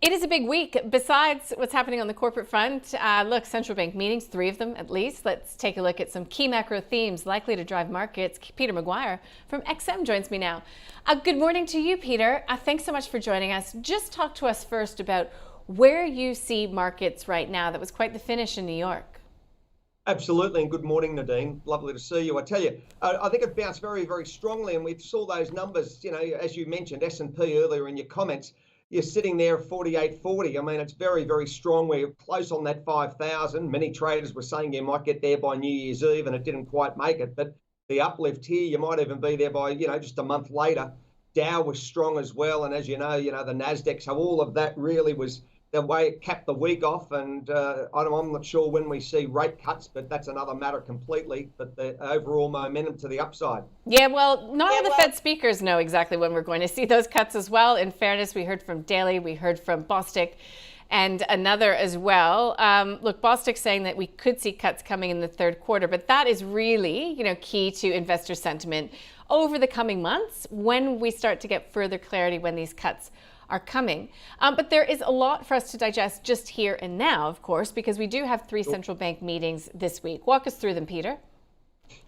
It is a big week. Besides what's happening on the corporate front, look, central bank meetings, 3 of them at least. Let's take a look at some key macro themes likely to drive markets. Peter McGuire from XM joins me now. Good morning to you, Peter. Thanks so much for joining us. Just talk to us first about where you see markets right now. That was quite the finish in New York. Absolutely, and good morning, Nadine. Lovely to see you. I tell you, I think it bounced very, very strongly, and we saw those numbers, as you mentioned, S&P earlier in your comments. You're sitting there at 48.40. I mean, it's very, very strong. We're close on that 5,000. Many traders were saying you might get there by New Year's Eve, and it didn't quite make it. But the uplift here, you might even be there by, just a month later. Dow was strong as well, and as you know, the Nasdaq. So all of that really was the way it capped the week off, and I'm not sure when we see rate cuts, but that's another matter completely. But the overall momentum to the upside. Yeah, well, not all the Fed speakers know exactly when we're going to see those cuts as well. In fairness, we heard from Daly, we heard from Bostic, and another as well. Look, Bostic saying that we could see cuts coming in the third quarter, but that is really, key to investor sentiment over the coming months when we start to get further clarity when these cuts are coming. But there is a lot for us to digest just here and now, of course, because we do have 3 central bank meetings this week. Walk us through them, Peter.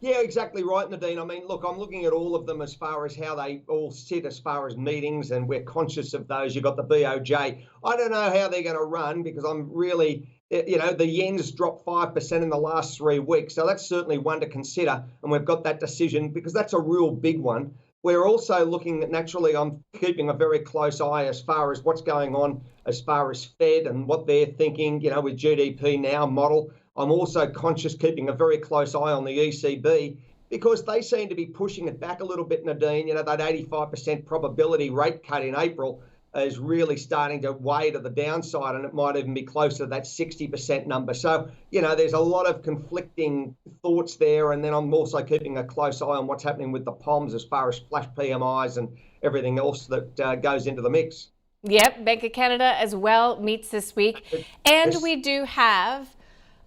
Yeah, exactly right, Nadine. I mean, look, I'm looking at all of them as far as how they all sit as far as meetings, and we're conscious of those. You've got the BOJ. I don't know how they're going to run because I'm really, the yen's dropped 5% in the last 3 weeks. So that's certainly one to consider. And we've got that decision because that's a real big one. We're also looking at, naturally, I'm keeping a very close eye as far as what's going on as far as Fed and what they're thinking, with GDP now model. I'm also conscious keeping a very close eye on the ECB because they seem to be pushing it back a little bit, Nadine. That 85% probability rate cut in April is really starting to weigh to the downside, and it might even be closer to that 60% number. So, there's a lot of conflicting thoughts there. And then I'm also keeping a close eye on what's happening with the POMs as far as flash PMIs and everything else that goes into the mix. Yep, Bank of Canada as well meets this week. And we do have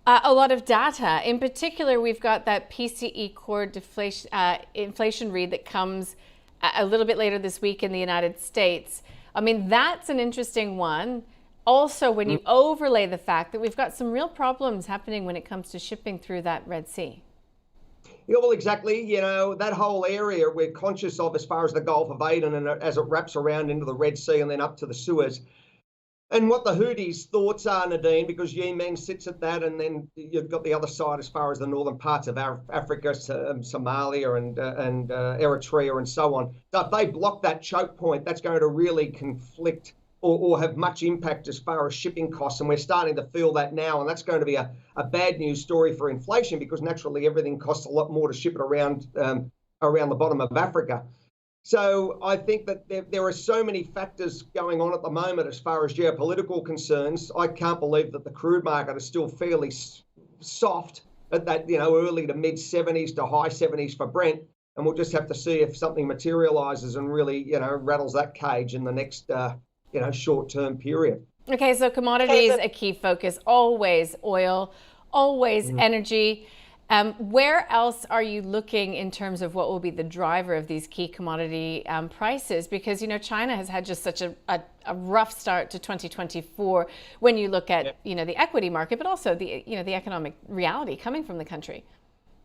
a lot of data. In particular, we've got that PCE core deflation, inflation read that comes a little bit later this week in the United States. I mean, that's an interesting one. Also, when you overlay the fact that we've got some real problems happening when it comes to shipping through that Red Sea. Yeah, well, exactly. That whole area we're conscious of as far as the Gulf of Aden and as it wraps around into the Red Sea and then up to the Suez. And what the Houthis' thoughts are, Nadine, because Yemen sits at that, and then you've got the other side as far as the northern parts of Africa, Somalia and Eritrea and so on. So if they block that choke point, that's going to really conflict or have much impact as far as shipping costs. And we're starting to feel that now. And that's going to be a bad news story for inflation because naturally everything costs a lot more to ship it around the bottom of Africa. So I think that there are so many factors going on at the moment as far as geopolitical concerns. I can't believe that the crude market is still fairly soft at that, early to mid 70s to high 70s for Brent. And we'll just have to see if something materializes and really, rattles that cage in the next, short-term period. Okay, so commodities, a key focus, always oil, always energy. Where else are you looking in terms of what will be the driver of these key commodity prices? Because, China has had just such a rough start to 2024 when you look at, the equity market, but also the, the economic reality coming from the country.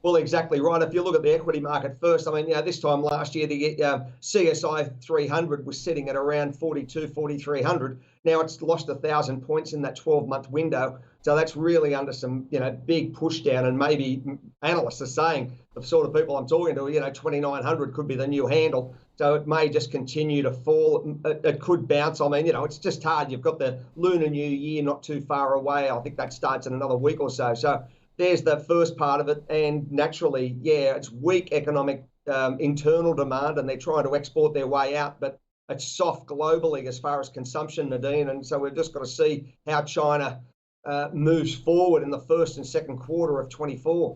Well, exactly right. If you look at the equity market first, I mean, this time last year, the CSI 300 was sitting at around 4,300. Now it's lost 1,000 points in that 12-month window. So that's really under some, big push down. And maybe analysts are saying, the sort of people I'm talking to, 2,900 could be the new handle. So it may just continue to fall. It could bounce. I mean, it's just hard. You've got the Lunar New Year not too far away. I think that starts in another week or so. So there's the first part of it. And naturally, it's weak economic internal demand, and they're trying to export their way out. But it's soft globally as far as consumption, Nadine. And so we've just got to see how China moves forward in the first and second quarter of 24.